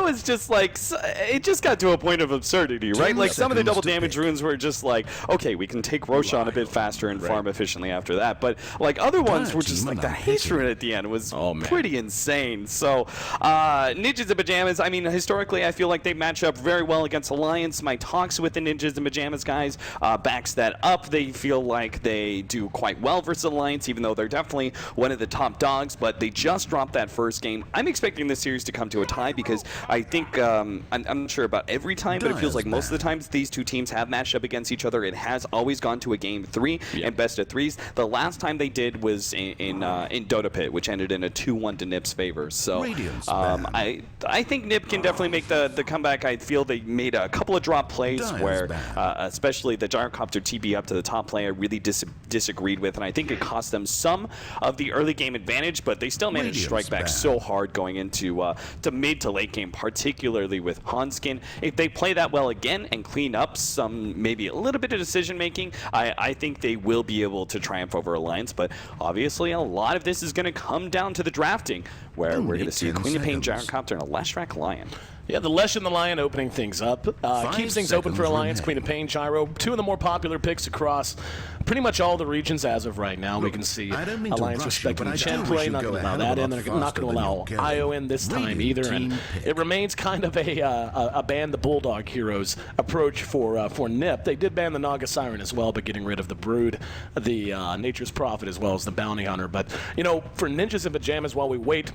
was just like, it just got to a point of absurdity, right? Like some of the double damage runes were just like, okay, we can take Roshan a bit faster and farm efficiently after that. But like other ones were just like the haste rune at the end was pretty insane. So Ninjas and Pyjamas, I mean, historically, I feel like they match up very well against Alliance. My talks with the Ninjas and Pyjamas guys backs that up. They feel like they do quite well versus Alliance, even though they're definitely one of the top dogs, but they just dropped that first game. I'm expecting this series to come to a tie because I think, I'm not sure about every time, but it feels like most of the times these two teams have matched up against each other. It has always gone to a game 3 and best of 3s. The last time they did was in Dota Pit, which ended in a 2-1 to NiP's favor. So I think NiP can definitely make the comeback. I feel they made a couple of drop plays where, especially the Gyrocopter TB up to the top play, I really disagreed with, and I think it cost them some of the early game advantage, but they still managed to strike back so hard going into to mid to late game, particularly with Hanskin. If they play that well again and clean up some, maybe a little bit of decision making, I think they will be able to triumph over Alliance. But obviously a lot of this is going to come down to the drafting, where we're going to see a Queen of Pain Gyrocopter and a Leshrac Lion. Yeah, the Lesh and the Lion opening things up. Keeps things open for Alliance, Queen of Pain, Gyro. Two of the more popular picks across pretty much all the regions as of right now. We can see Alliance respecting Chen play, not going to allow that in. They're not going to allow IO in this time either. And it remains kind of a ban the Bulldog heroes approach for NiP. They did ban the Naga Siren as well, but getting rid of the Brood, the Nature's Prophet, as well as the Bounty Hunter. But, you know, for Ninjas and Pyjamas, while we wait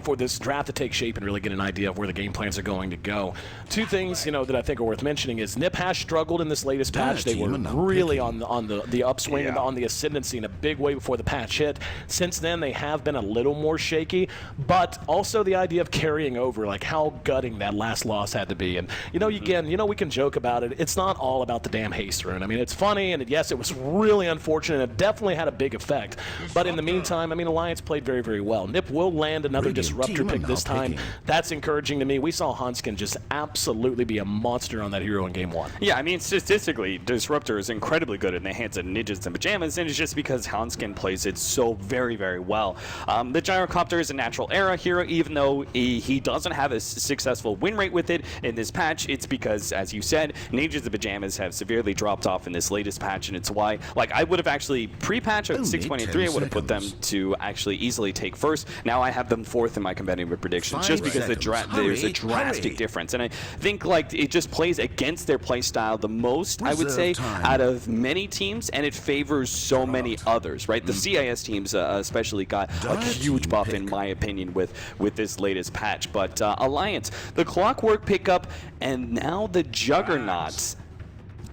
for this draft to take shape and really get an idea of where the game plans are going to go. Two things, you know, that I think are worth mentioning is NiP has struggled in this latest patch. They were really on the upswing and on the ascendancy in a big way before the patch hit. Since then, they have been a little more shaky, but also the idea of carrying over, like how gutting that last loss had to be. And, you know, again, you know, we can joke about it. It's not all about the damn haste rune. I mean, it's funny, and yes, it was really unfortunate. It definitely had a big effect. But in the meantime, I mean, Alliance played very, very well. NiP will land another disruptor pick this time. That's encouraging to me. We saw Hanskin just absolutely be a monster on that hero in game 1. Yeah, I mean, statistically, Disruptor is incredibly good in the hands of Ninjas and Pyjamas, and it's just because Hanskin plays it so very, very well. The Gyrocopter is a natural era hero, even though he doesn't have a successful win rate with it in this patch. It's because, as you said, Ninjas and Pyjamas have severely dropped off in this latest patch, and it's why, like, I would have actually pre-patch at 6.3, I would have put them to actually easily take first. Now I have them fourth in my competitive predictions, just because there's a drastic difference. And I think, like, it just plays against their play style the most, I would say, out of many teams, and it favors so many others, right? The CIS teams especially got a huge buff, in my opinion, with this latest patch. But Alliance, the Clockwork pickup, and now the Juggernauts.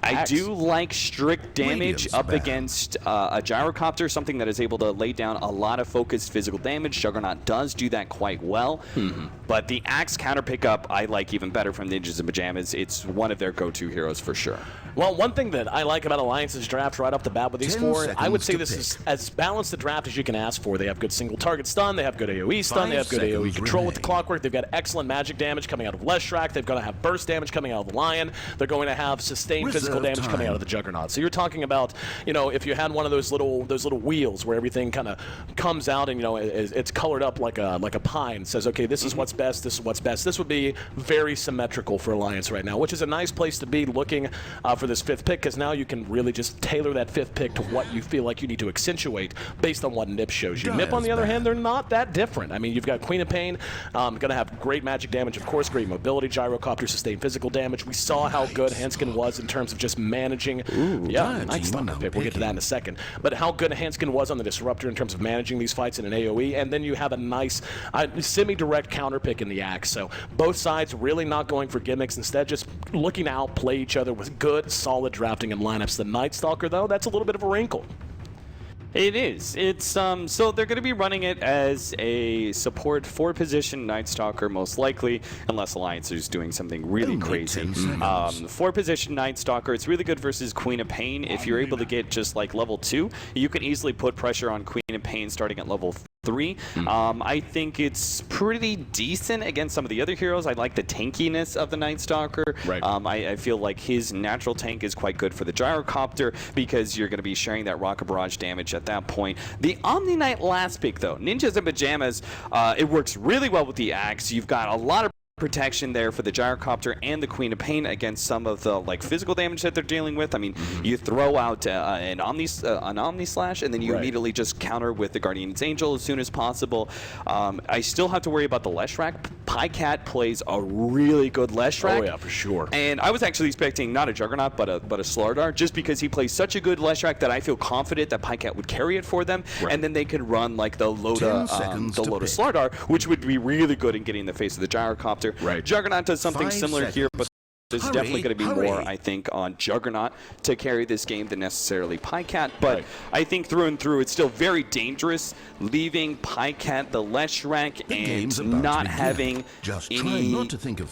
I do like strict damage up against a Gyrocopter, something that is able to lay down a lot of focused physical damage. Juggernaut does do that quite well. But the Axe counter pickup I like even better from Ninjas and Pyjamas. It's one of their go-to heroes for sure. Well, one thing that I like about Alliance's draft right off the bat with these four, I would say this is as balanced a draft as you can ask for. They have good single target stun, they have good AoE stun, they have good AoE control with the Clockwork, they've got excellent magic damage coming out of Leshrac, they're going to have burst damage coming out of the Lion, they're going to have sustained physical damage coming out of the Juggernaut. So you're talking about, you know, if you had one of those little wheels where everything kind of comes out and, you know, it's colored up like a pie and says, okay, this is what's best, this is what's best. This would be very symmetrical for Alliance right now, which is a nice place to be looking for this 5th pick, because now you can really just tailor that 5th pick to what you feel like you need to accentuate based on what NiP shows you. NiP, on the other hand, they're not that different. I mean, you've got Queen of Pain, going to have great magic damage, of course, great mobility, Gyrocopter, sustained physical damage. We saw how good Hanskin was in terms of just managing. Nice pick. We'll get to that in a second. But how good Hanskin was on the Disruptor in terms of managing these fights in an AoE, and then you have a nice semi-direct counter pick in the Axe. So both sides really not going for gimmicks, instead just looking to outplay each other with good, solid drafting and lineups. The Night Stalker, though, that's a little bit of a wrinkle. It is. It's so they're going to be running it as a support 4-position Night Stalker, most likely, unless Alliance is doing something really crazy. 4-position Night Stalker. It's really good versus Queen of Pain. If you're able to get just like level 2, you can easily put pressure on Queen of Pain starting at level 3. I think it's pretty decent against some of the other heroes. I like the tankiness of the Night Stalker. I feel like his natural tank is quite good for the Gyrocopter, because you're going to be sharing that rocket barrage damage at that point. The Omni Knight last pick, though, Ninjas and Pyjamas, it works really well with the Axe. You've got a lot of protection there for the gyrocopter and the Queen of Pain against some of the physical damage that they're dealing with. I mean, you throw out an Omni Slash, and then you immediately just counter with the Guardian's Angel as soon as possible. I still have to worry about the Leshrac. Pycat plays a really good Leshrac. Oh yeah, for sure. And I was actually expecting not a Juggernaut, but a Slardar, just because he plays such a good Leshrac that I feel confident that Pycat would carry it for them, and then they could run the Loda Slardar, which would be really good in getting in the face of the gyrocopter. Right. Juggernaut does something similar here, but there's definitely going to be more, I think, on Juggernaut to carry this game than necessarily Pycat. But I think through and through, it's still very dangerous leaving Pycat the Leshrac and not having any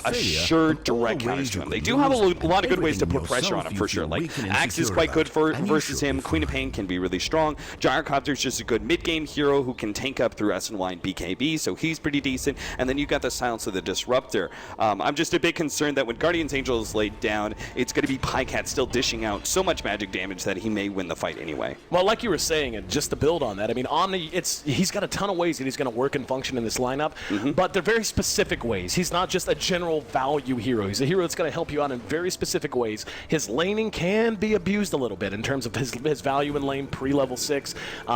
assured direct counters to him. They do have a lot of good ways to put pressure on him, for sure. Axe is quite good versus him. Queen of Pain can be really strong. Gyrocopter's just a good mid-game hero who can tank up through SNY and BKB, so he's pretty decent. And then you got the Silence of the Disruptor. I'm just a bit concerned that when Guardian's Angel is laid down, it's going to be Pycat still dishing out so much magic damage that he may win the fight anyway. Well, like you were saying, and just to build on that, I mean, Omni, he's got a ton of ways that he's going to work and function in this lineup, but they're very specific ways. He's not just a general value hero. He's a hero that's going to help you out in very specific ways. His laning can be abused a little bit in terms of his value in lane pre-level 6.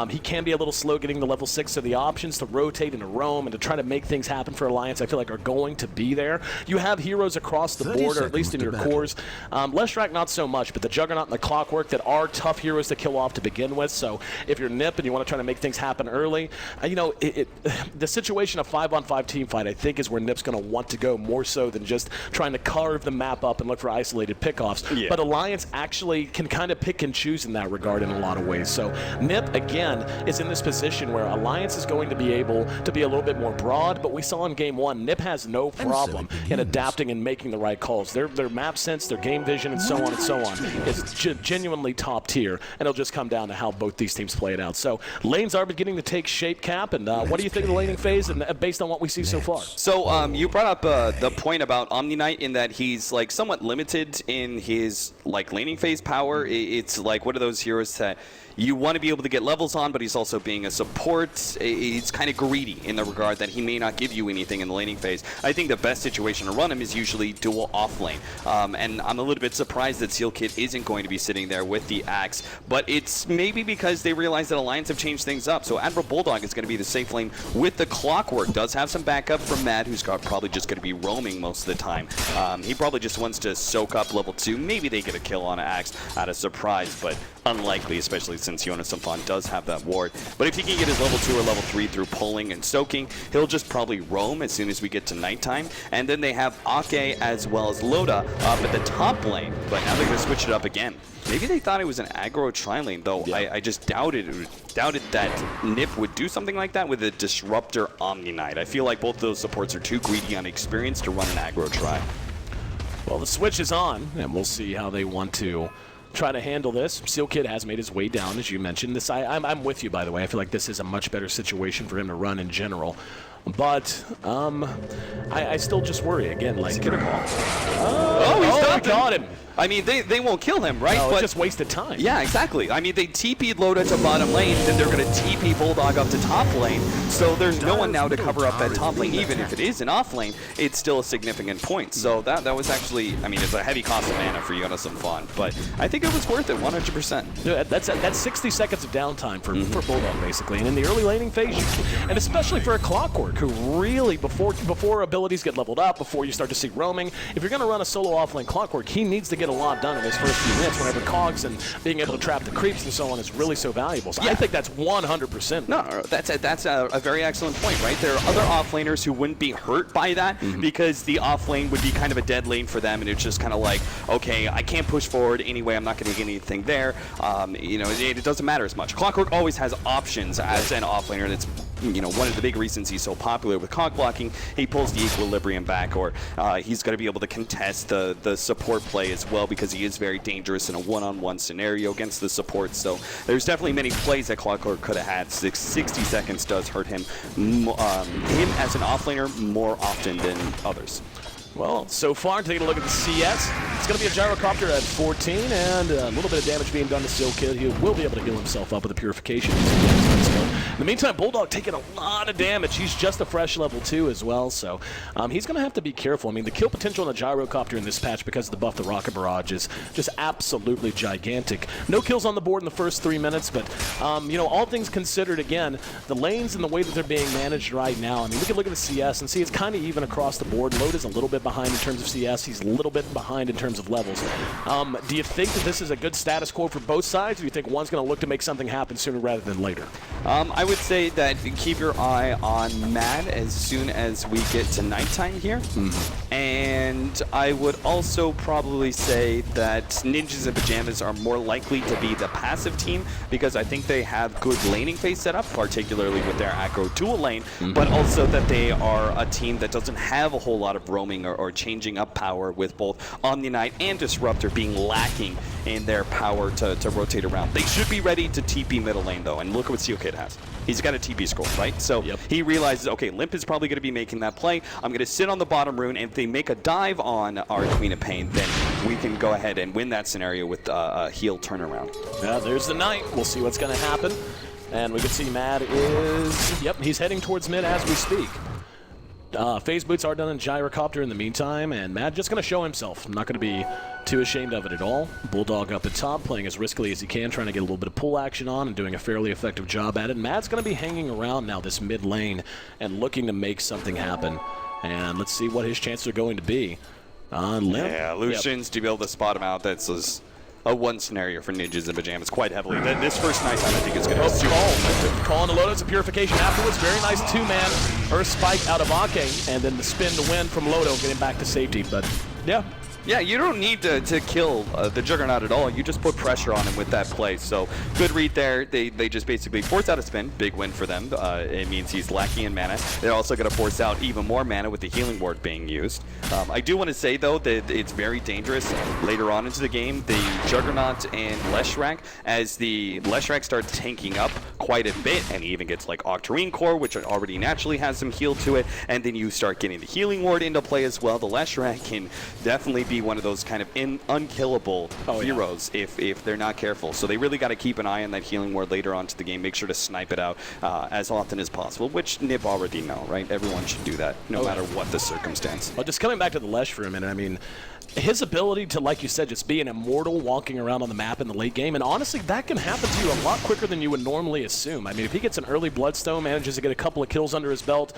He can be a little slow getting to level 6, so the options to rotate and to roam and to try to make things happen for Alliance, I feel like, are going to be there. You have heroes across the board, or at least in your cores. Leshrac not so much, but the Juggernaut and the Clockwork that are tough heroes to kill off to begin with. So if you're NiP and you want to try to make things happen early, the situation of 5-on-5 team fight, I think, is where NiP's going to want to go more so than just trying to carve the map up and look for isolated pickoffs. Yeah. But Alliance actually can kind of pick and choose in that regard in a lot of ways. So NiP, again, is in this position where Alliance is going to be able to be a little bit more broad, but we saw in Game 1, NiP has no problem in adapting and making the right calls. Their map sense, their game vision, and so on is genuinely top tier, and it'll just come down to how both these teams play it out. So lanes are beginning to take shape, Cap, and what do you think of the laning phase and based on what we see so far? So you brought up the point about Omni Knight in that he's somewhat limited in his laning phase power. It's one of those heroes that you want to be able to get levels on, but he's also being a support. He's kind of greedy in the regard that he may not give you anything in the laning phase. I think the best situation to run him is usually dual off lane. And I'm a little bit surprised that Seal Kid isn't going to be sitting there with the Axe, but it's maybe because they realize that Alliance have changed things up. So Admiral Bulldog is going to be the safe lane with the Clockwork. Does have some backup from Mad, who's probably just going to be roaming most of the time. He probably just wants to soak up level 2. Maybe they get a kill on Axe out of surprise, but unlikely, especially since Jonas Samfon does have that ward. But if he can get his level 2 or level 3 through pulling and soaking, he'll just probably roam as soon as we get to nighttime. And then they have Ake as well as Loda up at the top lane, but now they're going to switch it up again. Maybe they thought it was an aggro tri-lane, though. Yeah. I just doubted that NiP would do something like that with a Disruptor Omni Knight. I feel like both of those supports are too greedy on experience to run an aggro tri. Well, the switch is on, and we'll see how they want to try to handle this. Seal Kid has made his way down, as you mentioned. I'm with you, by the way. I feel like this is a much better situation for him to run in general. But I still just worry again. He's got him. I mean, they won't kill him, right? No, it's just wasted time. Yeah, exactly. I mean, they TP'd Loda to bottom lane, then they're going to TP Bulldog up to top lane. So there's no one now to cover up that top lane. Even if it is an off lane, it's still a significant point. So that was actually, I mean, it's a heavy cost of mana for Jonas Samfon, but I think it was worth it 100%. Yeah, that's 60 seconds of downtime for Bulldog, basically. And in the early laning phase, and especially for a Clockwork, who really, before abilities get leveled up, before you start to see roaming, if you're going to run a solo offlane Clockwork, he needs to get a lot done in his first few minutes whenever cogs and being able to trap the creeps and so on is really so valuable. So yeah. I think that's 100%. No, that's a very excellent point, right? There are other offlaners who wouldn't be hurt by that because the offlane would be kind of a dead lane for them, and it's just kind of like, okay, I can't push forward anyway, I'm not going to get anything there. It doesn't matter as much. Clockwork always has options as an offlaner. That's one of the big reasons he's so popular with cog blocking. He pulls the equilibrium back, or he's going to be able to contest the support play as well, because he is very dangerous in a one-on-one scenario against the support. So there's definitely many plays that Clockwork could have had. 60 seconds does hurt him as an offlaner more often than others. Well, so far, taking a look at the CS, it's going to be a gyrocopter at 14, and a little bit of damage being done to Seal Kid. He will be able to heal himself up with a purification. In the meantime, Bulldog taking a lot of damage. He's just a fresh level 2 as well, so he's going to have to be careful. I mean, the kill potential on the Gyrocopter in this patch because of the buff, the Rocket Barrage, is just absolutely gigantic. No kills on the board in the first 3 minutes, but, you know, all things considered, again, the lanes and the way that they're being managed right now, I mean, we can look at the CS and see it's kind of even across the board. Load is a little bit behind in terms of CS. He's a little bit behind in terms of levels. Do you think that this is a good status quo for both sides, or do you think one's going to look to make something happen sooner rather than later? I would say that keep your eye on Mad as soon as we get to nighttime here. And I would also probably say that Ninjas and Pyjamas are more likely to be the passive team because I think they have good laning phase set up, particularly with their aggro dual lane, but also that they are a team that doesn't have a whole lot of roaming or changing up power, with both Omni Knight and Disruptor being lacking in their power to rotate around. They should be ready to TP middle lane though, and look at what Steel Kid has. He's got a TP scroll, right? So he realizes, okay, Limp is probably going to be making that play. I'm going to sit on the bottom rune, and if they make a dive on our Queen of Pain, then we can go ahead and win that scenario with a heal turnaround. Yeah, there's the Knight. We'll see what's going to happen. And we can see Mad is, he's heading towards mid as we speak. Phase boots are done in Gyrocopter in the meantime, and Mad just going to show himself. I'm not going to be too ashamed of it at all. Bulldog up at top, playing as riskily as he can, trying to get a little bit of pull action on and doing a fairly effective job at it. Mad's going to be hanging around now this mid lane and looking to make something happen. And let's see what his chances are going to be. Limp. Yeah, Lucian's to be able to spot him out. That's a one scenario for Ninjas and Pyjamas quite heavily. This first nighttime, I think, is going to be super. Calling the Lotus of Purification afterwards. Very nice two-man Earth Spike out of Ake, and then the spin to win from Loto, getting back to safety. But, yeah. Yeah, you don't need to kill the Juggernaut at all. You just put pressure on him with that play. So good read there. They just basically force out a spin. Big win for them. It means he's lacking in mana. They're also going to force out even more mana with the healing ward being used. I do want to say, though, that it's very dangerous later on into the game. The Juggernaut and Leshrac, as the Leshrac starts tanking up quite a bit, and he even gets like Octarine Core, which already naturally has some heal to it, and then you start getting the healing ward into play as well. The Leshrac can definitely be one of those kind of unkillable heroes if they're not careful. So they really got to keep an eye on that healing ward later on to the game. Make sure to snipe it out as often as possible, which NiP already know, right? Everyone should do that, no matter what the circumstance. Well, just coming back to the Lesh for a minute, I mean, his ability to, like you said, just be an immortal walking around on the map in the late game, and honestly, that can happen to you a lot quicker than you would normally assume. I mean, if he gets an early Bloodstone, manages to get a couple of kills under his belt,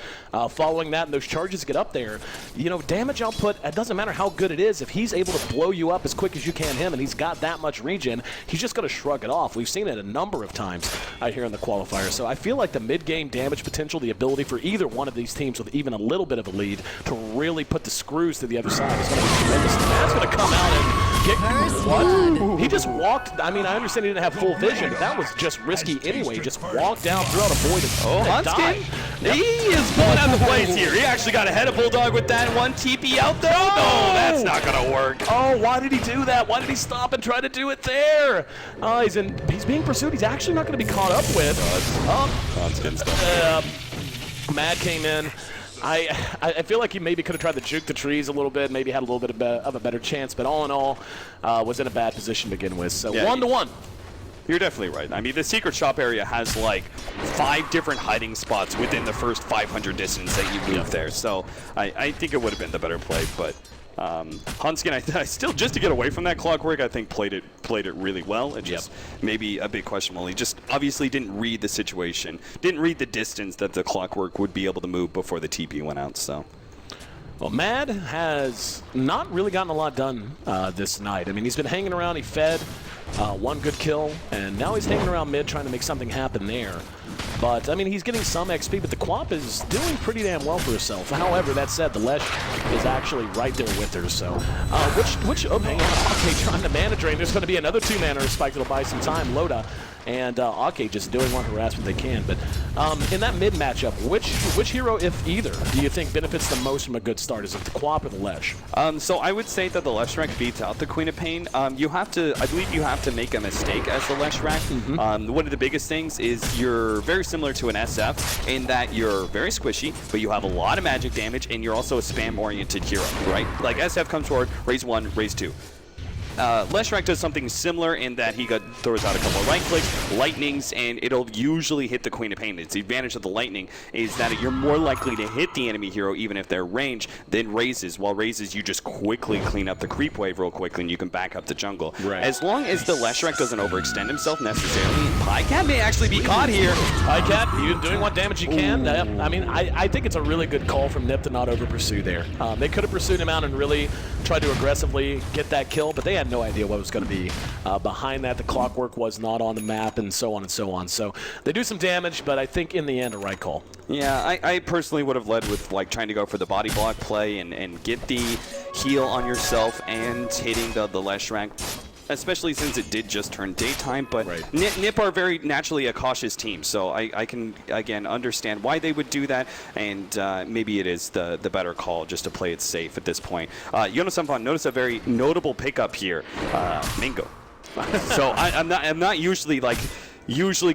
following that, and those charges get up there, you know, damage output, it doesn't matter how good it is, if he's able to blow you up as quick as you can him, and he's got that much regen, he's just going to shrug it off. We've seen it a number of times out here in the qualifier, so I feel like the mid-game damage potential, the ability for either one of these teams with even a little bit of a lead to really put the screws to the other side is going to be tremendous. That's going to come out and get what? He just walked. I mean, I understand he didn't have full vision, but that was just risky anyway. He just walked down, threw out a void, and died. He is pulling out the plays here. He actually got ahead of Bulldog with that one. TP out there. No, that's not going to work. Oh, why did he do that? Why did he stop and try to do it there? He's being pursued. He's actually not going to be caught up with. Mad came in. I feel like he maybe could have tried to juke the trees a little bit, maybe had a little bit of a better chance, but all in all, was in a bad position to begin with. So yeah, 1-1. You're definitely right. I mean, the secret shop area has like 5 different hiding spots within the first 500 distance that you move there. So I think it would have been the better play, but Huntskin, I still, just to get away from that Clockwork, I think played it really well. It just maybe a big questionable. He just obviously didn't read the situation, didn't read the distance that the Clockwork would be able to move before the TP went out. So. Well, Mad has not really gotten a lot done this night. I mean, he's been hanging around. He fed one good kill, and now he's hanging around mid trying to make something happen there. But, I mean, he's getting some XP, but the Quap is doing pretty damn well for herself. However, that said, the Lesh is actually right there with her, so... oh, hang on, Ake trying to mana drain. There's going to be another 2-mana spike that'll buy some time, Loda. And Ake just doing what harassment they can. But in that mid matchup, which hero, if either, do you think benefits the most from a good start? Is it the Quap or the Lesh? So I would say that the Leshrac beats out the Queen of Pain. I believe you have to make a mistake as the Leshrac. One of the biggest things is you're very similar to an SF in that you're very squishy, but you have a lot of magic damage, and you're also a spam-oriented hero, right? Like SF comes forward, raise 1, raise 2. Leshrac does something similar in that he throws out a couple of right clicks, lightnings, and it'll usually hit the Queen of Pain. It's the advantage of the lightning is that you're more likely to hit the enemy hero even if they're range than raises. While raises, you just quickly clean up the creep wave real quickly and you can back up the jungle. Right. As long as the Leshrac doesn't overextend himself necessarily, Pycat may actually be caught here. Pycat, you doing what damage you can. I mean, I think it's a really good call from NiP to not over-pursue there. They could have pursued him out and really tried to aggressively get that kill, but they had no idea what was going to be behind that. The clockwork was not on the map and so on and so on. So they do some damage, but I think in the end, a right call. Yeah, I personally would have led with like trying to go for the body block play and get the heal on yourself and hitting the Leshrac, especially since it did just turn daytime. But right. NiP are very naturally a cautious team, so I can, again, understand why they would do that, and maybe it is the better call just to play it safe at this point. Jonas Van, notice a very notable pickup here, Mango. So I'm not usually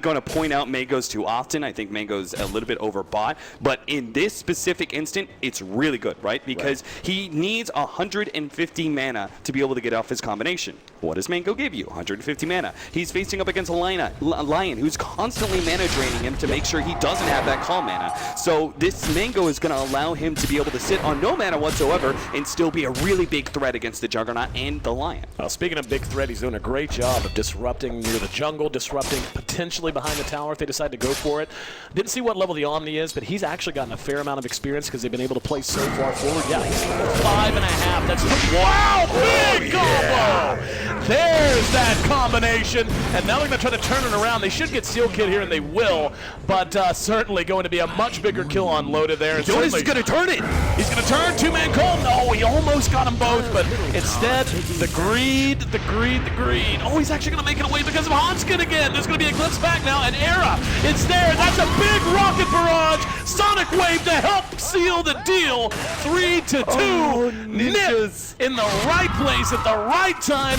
going to point out Mango's too often. I think Mango's a little bit overbought, but in this specific instant, it's really good, right? Because he needs 150 mana to be able to get off his combination. What does Mango give you? 150 mana. He's facing up against a Lion who's constantly mana draining him to make sure he doesn't have that call mana. So this Mango is going to allow him to be able to sit on no mana whatsoever and still be a really big threat against the Juggernaut and the Lion. Well, speaking of big threat, he's doing a great job of disrupting near the jungle, disrupting potentially behind the tower if they decide to go for it. Didn't see what level the Omni is, but he's actually gotten a fair amount of experience because they've been able to play so far forward. Yeah, he's 5.5. That's wow, big combo! There's that combination, and now they're going to try to turn it around. They should get Steel Kid here, and they will, but certainly going to be a much bigger kill on Loda there. Jonas is going to turn it! He's going to turn, two-man call. No, he almost got them both, but instead, the greed. Oh, he's actually going to make it away because of Hanskin again. There's going to be a glimpse back now, and Era, it's there. That's a big rocket barrage. Sonic Wave to help seal the deal. 3-2. Oh, NiP in the right place at the right time.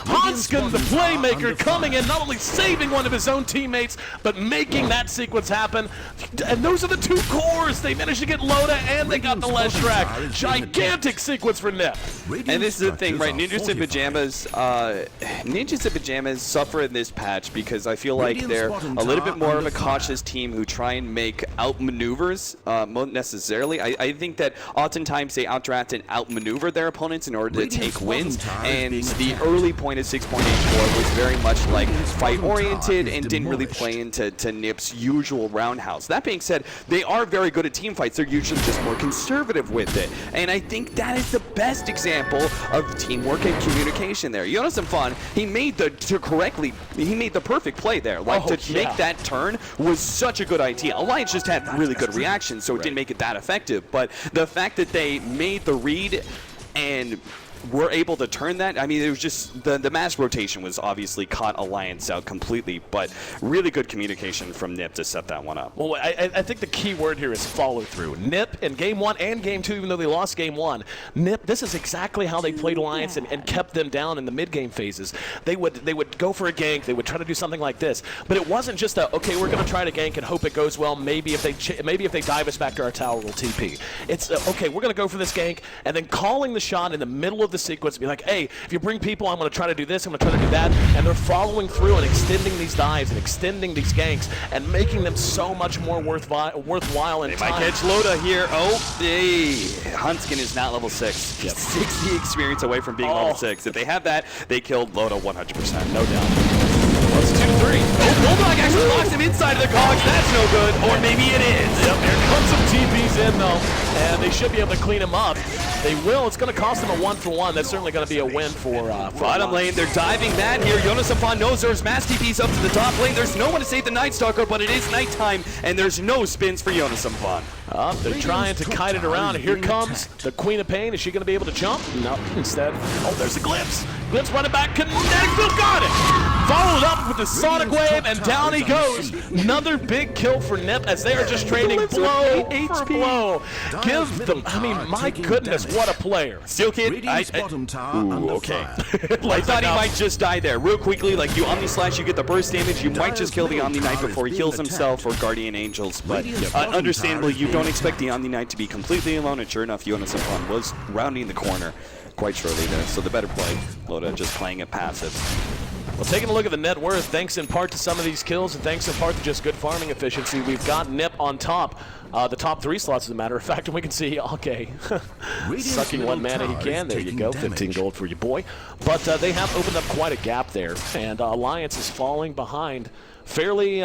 Hanskin, the playmaker, coming in, not only saving one of his own teammates, but making that sequence happen. And those are the two cores. They managed to get Loda, and they got the Leshrac. Gigantic sequence for NiP. And this is the thing, right? Ninjas in Pyjamas suffer in this patch because I feel like they're a little bit more of a cautious team who try and make outmaneuvers necessarily. I think that oftentimes they outdraft and outmaneuver their opponents in order to take wins, and the early point of 6.84 was very much like fight-oriented and didn't really play into NiP's usual roundhouse. That being said, they are very good at team fights. They're usually just more conservative with it, and I think that is the best example of teamwork and communication there. Jonas Van, he made the perfect play there. Like, make that turn was such a good idea. Alliance just had really good reactions, so it didn't make it that effective, but the fact that they made the read and were able to turn that, I mean, it was just, the mass rotation was obviously caught Alliance out completely, but really good communication from NiP to set that one up. Well, I think the key word here is follow through. NiP in Game 1 and Game 2, even though they lost Game 1, NiP, this is exactly how they played Alliance and kept them down in the mid-game phases. They would go for a gank, they would try to do something like this, but it wasn't just a, okay, we're going to try to gank and hope it goes well, maybe if they dive us back to our tower, we'll TP. It's, okay, we're going to go for this gank, and then calling the shot in the middle of the sequence, be like, hey, if you bring people, I'm going to try to do this, I'm going to try to do that, and they're following through and extending these dives and extending these ganks and making them so much more worthwhile in time. They might catch Loda here. Oh, Hanskin is not level 6. Yep. 60 experience away from being level 6. If they have that, they killed Loda 100%. No doubt. It's 2-3. Oh, Bulldog actually locks him inside of the cogs. That's no good. Or maybe it is. Yep, here comes some TPs in, though, and they should be able to clean him up. They will. It's going to cost them a 1-for-1. That's certainly going to be a win for bottom lane. They're diving that here. Jonas Van knows there's mass TPs up to the top lane. There's no one to save the Night Stalker, but it is nighttime, and there's no spins for Jonas Van. They're trying to kite it around. Here comes the Queen of Pain. Is she going to be able to jump? No. Instead, oh, there's a glimpse. Glimpse running back. Connect. Still got it. Followed up with the Sonic Wave, and down he goes. Another big kill for NiP as they are just trading blow for blow. Give them, I mean, my goodness, what a player. Steel Kid, okay. I thought he might just die there. Real quickly, like you Omni Slash, you get the burst damage. You might just kill the Omni Knight before he heals himself or Guardian Angels, but understandably, you don't expect the Omni Knight to be completely alone, and sure enough, Yonasampan was rounding the corner quite shortly there. So the better play, Loda just playing it passive. Well, taking a look at the net worth, thanks in part to some of these kills and thanks in part to just good farming efficiency, we've got NiP on top. The top 3 slots, as a matter of fact, and we can see, okay, sucking one mana he can. There you go, 15 gold for you, boy. But they have opened up quite a gap there, and Alliance is falling behind fairly,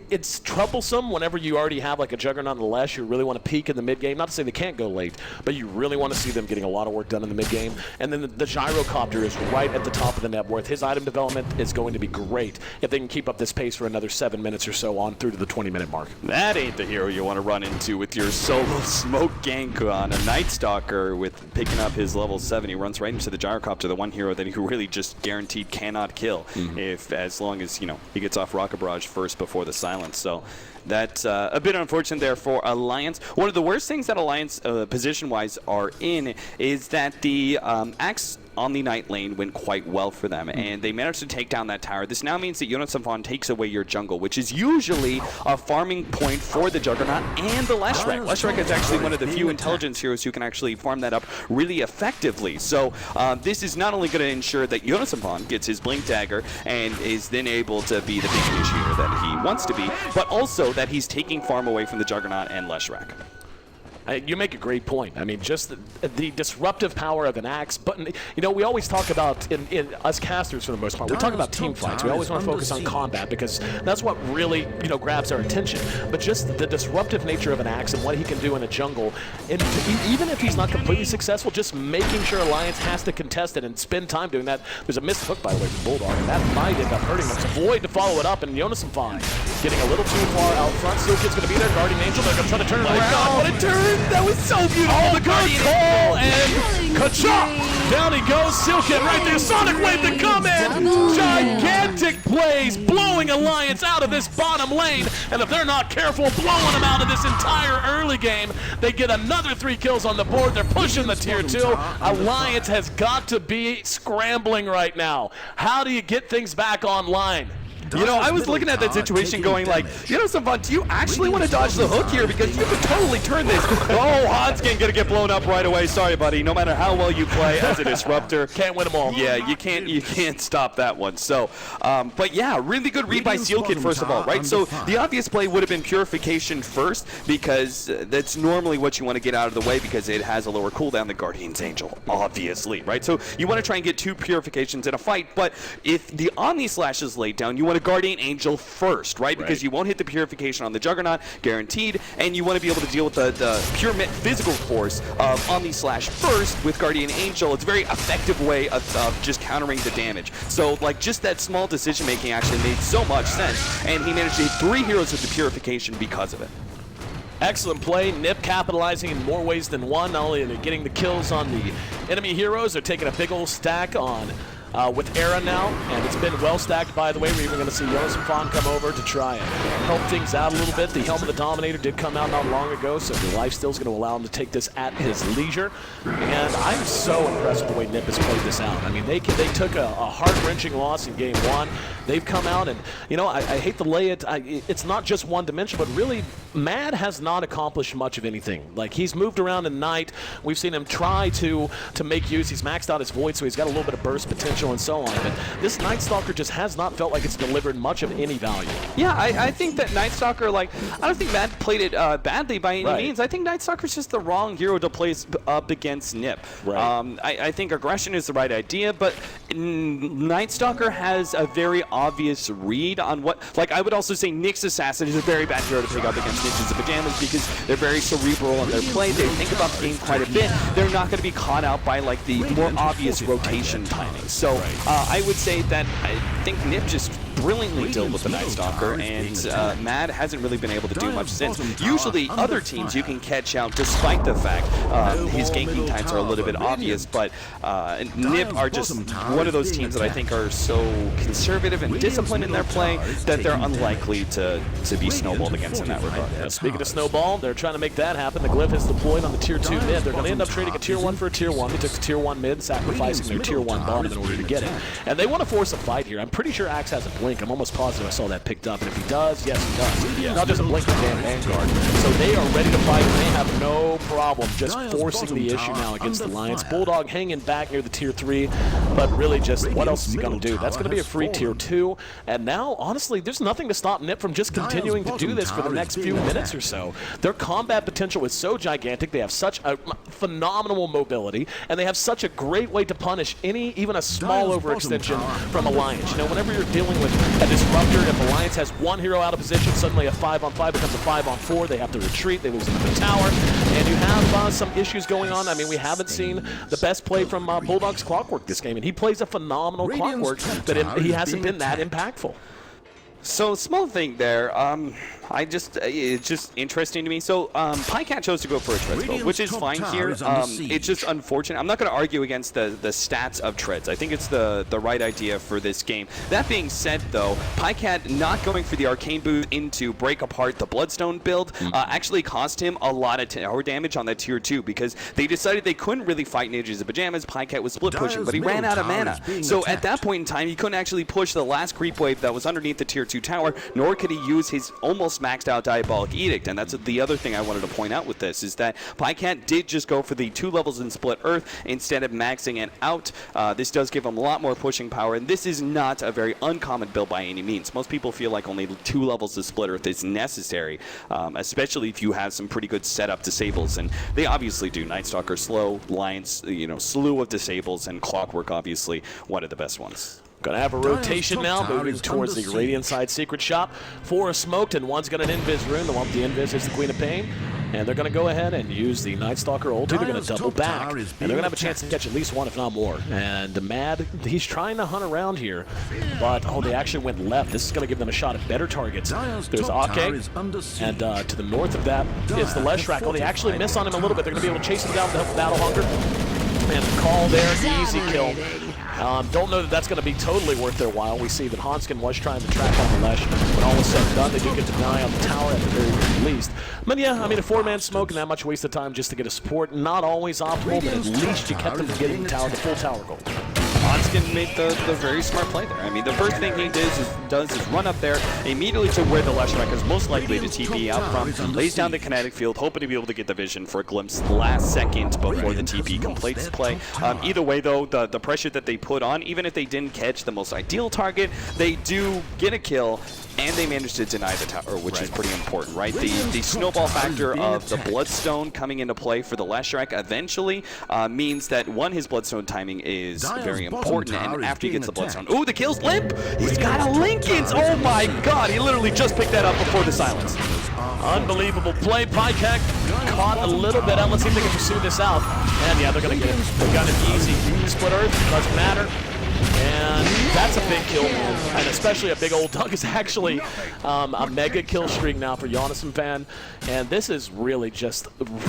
it's troublesome whenever you already have like a Juggernaut and less. You really want to peak in the mid-game. Not to say they can't go late, but you really want to see them getting a lot of work done in the mid-game. And then the Gyrocopter is right at the top of the net worth. His item development is going to be great if they can keep up this pace for another 7 minutes or so on through to the 20-minute mark. That ain't the hero you want to run into with your solo smoke gank on a Night Stalker with picking up his level 7. He runs right into the Gyrocopter, the one hero that he really just guaranteed cannot kill as long as, he gets off Rocket Barrage first before the silence. So that's a bit unfortunate there for Alliance. One of the worst things that Alliance position-wise are in is that the Axe on the Night lane went quite well for them, and they managed to take down that tower. This now means that Yonasampan takes away your jungle, which is usually a farming point for the Juggernaut and the Leshrac. Leshrac is actually one of the few intelligence heroes who can actually farm that up really effectively. So this is not only going to ensure that Yonasampan gets his Blink Dagger and is then able to be the big initiator that he wants to be, but also that he's taking farm away from the Juggernaut and Leshrac. You make a great point. I mean, just the disruptive power of an Axe. But, we always talk about, in us casters for the most part, we talk about team fights. We always want to focus on combat because that's what really, grabs our attention. But just the disruptive nature of an Axe and what he can do in a jungle, and even if he's not completely successful, just making sure Alliance has to contest it and spend time doing that. There's a missed hook, by the way, from Bulldog, and that might end up hurting him. It's Void to follow it up, and Yonasampan getting a little too far out front. Silkid's going to be there, Guardian Angel. They're going to try to turn it around. God, what a turn! That was so beautiful. Oh, the good call, and ka-chop! Down he goes, Silkid right there, Sonic Wave to come in! Gigantic plays, blowing Alliance out of this bottom lane, and if they're not careful, blowing them out of this entire early game, they get another 3 kills on the board. They're pushing the tier 2. Alliance has got to be scrambling right now. How do you get things back online? I was looking at that situation going like, Sampan, do you actually want to dodge the hook here? Because you could totally turn this. Oh, Hanskin gonna get blown up right away. Sorry, buddy. No matter how well you play as a disruptor. Can't win them all. Yeah, you can't stop that one. So, but yeah, really good read by Sealkid, first of all, right? So the obvious play would have been Purification first, because that's normally what you want to get out of the way because it has a lower cooldown than Guardian's Angel, obviously, right? So you want to try and get 2 Purifications in a fight, but if the Omni Slash is laid down, you want to Guardian Angel first, right? Because you won't hit the Purification on the Juggernaut, guaranteed, and you want to be able to deal with the pure physical force of Omni Slash first with Guardian Angel. It's a very effective way of just countering the damage. So, just that small decision-making actually made so much sense, and he managed to hit 3 heroes with the Purification because of it. Excellent play. NiP capitalizing in more ways than one. Not only are they getting the kills on the enemy heroes, they're taking a big old stack on with Era now, and it's been well stacked, by the way. We're even going to see Yonasampan come over to try and help things out a little bit. The Helm of the Dominator did come out not long ago, so the lifesteal is going to allow him to take this at his leisure. And I'm so impressed with the way NiP has played this out. I mean, they took a heart-wrenching loss in Game 1. They've come out, and, I hate to lay it, it's not just one dimension, but really, Mad has not accomplished much of anything. He's moved around in Night. We've seen him try to make use. He's maxed out his Void, so he's got a little bit of burst potential and so on. But this Night Stalker just has not felt like it's delivered much of any value. Yeah, I think that Night Stalker, I don't think Mad played it badly by any means. I think Night Stalker's just the wrong hero to place up against NiP. Right. I think aggression is the right idea, but Night Stalker has a very obvious read on what, I would also say Nyx Assassin is a very bad hero to pick up against Ninjas and Pyjamas because they're very cerebral in their play. They think about the game quite a bit. They're not going to be caught out by the more obvious rotation timing. So I would say that I think NiP just brilliantly dealt with the Night Stalker, and Mad hasn't really been able to do much since. Usually other teams you can catch out despite the fact his ganking times are a little bit obvious, but NiP are just one of those teams that I think are so conservative and disciplined in their play that they're unlikely to be snowballed against in that regard. Yeah, speaking of snowball, they're trying to make that happen. The Glyph is deployed on the tier 2 mid. They're going to end up trading a tier 1 for a tier 1. They took the tier 1 mid, sacrificing their tier 1 bottom in order to get it. And they want to force a fight here. I'm pretty sure Axe has a blink. I'm almost positive I saw that picked up, and if he does, yes, he does. Yeah. Not just a blink, but damn Vanguard. So they are ready to fight, and they have no problem just forcing the issue now against the Lions. Bulldog hanging back near the tier 3, but really just what else is he going to do? That's going to be a free tier 2, and now, honestly, there's nothing to stop NiP from just continuing to do this for the next few minutes or so. Their combat potential is so gigantic. They have such a phenomenal mobility, and they have such a great way to punish even a small overextension from Alliance. You know, whenever you're dealing with a disruptor, if Alliance has one hero out of position, suddenly a 5-on-5 becomes a 5-on-4. They have to retreat. They lose another tower, and you have some issues going on. I mean, we haven't seen the best play from Bulldog's Clockwork this game, and he plays a phenomenal Clockwork, but he hasn't been that impactful. So, small thing there. It's just interesting to me. So, Pycat chose to go for a Treads build, which is fine here. It's just unfortunate. I'm not going to argue against the stats of Treads. I think it's the right idea for this game. That being said, though, Pycat not going for the Arcane Boost into break apart the Bloodstone build actually cost him a lot of tower damage on that tier 2 because they decided they couldn't really fight Ninjas of Pyjamas. Pycat was split pushing, but he ran out of mana. So at that point in time, he couldn't actually push the last creep wave that was underneath the tier 2 tower, nor could he use his almost maxed out Diabolic Edict. And that's the other thing I wanted to point out with this, is that Pycat did just go for the 2 levels in Split Earth instead of maxing it out. This does give him a lot more pushing power, and this is not a very uncommon build by any means. Most people feel like only 2 levels of Split Earth is necessary, especially if you have some pretty good setup disables, and they obviously do. Nightstalker slow, Lions, slew of disables, and Clockwork obviously one of the best ones. Gonna have a rotation now, moving towards the Radiant side secret shop. 4 are smoked, and 1's got an Invis rune. The one with the Invis is the Queen of Pain. And they're gonna go ahead and use the Nightstalker ulti. They're gonna double back, and they're gonna have a chance to catch at least 1, if not more. And Mad, he's trying to hunt around here, but they actually went left. This is gonna give them a shot at better targets. There's Ake, and to the north of that is the Leshrac. They actually miss on him a little bit. They're gonna be able to chase him down with Battle Hunger. And the call there, easy kill. Don't know that that's going to be totally worth their while. We see that Hanskin was trying to track on the Lesh. When all was said and done, they do get to deny on the tower at the very least. But yeah, I mean, a 4-man smoke and that much waste of time just to get a support, not always optimal, but at least you kept them from getting the tower, the full tower goal. Hanskin made the very smart play there. I mean, the first thing he does is run up there immediately to where the Leshrac is most likely to TP out from, lays down the kinetic field, hoping to be able to get the vision for a glimpse last second before the TP completes play. Either way, though, the pressure that they put on, even if they didn't catch the most ideal target, they do get a kill, and they managed to deny the tower, which is pretty important, right? The snowball factor of the Bloodstone coming into play for the Leshrac eventually means that, one, his Bloodstone timing is very important, and after he gets the Bloodstone, ooh, the kill's limp! He's got a Lincoln's! Oh my god, he literally just picked that up before the silence. Unbelievable play. Pycat caught a little bit. Let's see if they can pursue this out. And yeah, they're going to get it. They got an easy Split Earth. Doesn't matter. And that's a big kill, and especially a big old dunk is actually a mega kill streak now for Jonathan Fan, and this is really just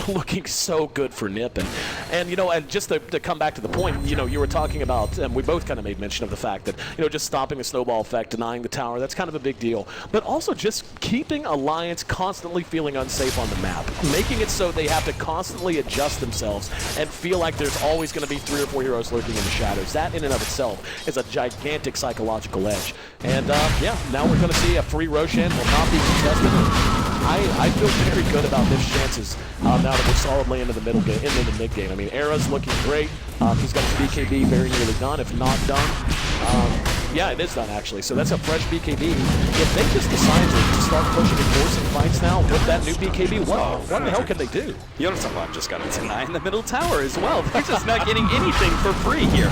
looking so good for NiP. And just to come back to the point, you were talking about, and we both kind of made mention of the fact that, just stopping the snowball effect, denying the tower, that's kind of a big deal, but also just keeping Alliance constantly feeling unsafe on the map, making it so they have to constantly adjust themselves and feel like there's always going to be 3 or 4 heroes lurking in the shadows. That in and of itself is a gigantic psychological edge. And yeah, now we're going to see a free Roshan will not be contested. I feel very good about NiP's chances now that we're solidly into the mid game. I mean, Era's looking great. He's got his BKB very nearly done, if not done. Yeah, it is done, actually. So that's a fresh BKB. If they just decide to start pushing and forcing fights now with that new BKB, what the hell can they do? Yonasaban just got a deny in the middle tower as well. They're just not getting anything for free here.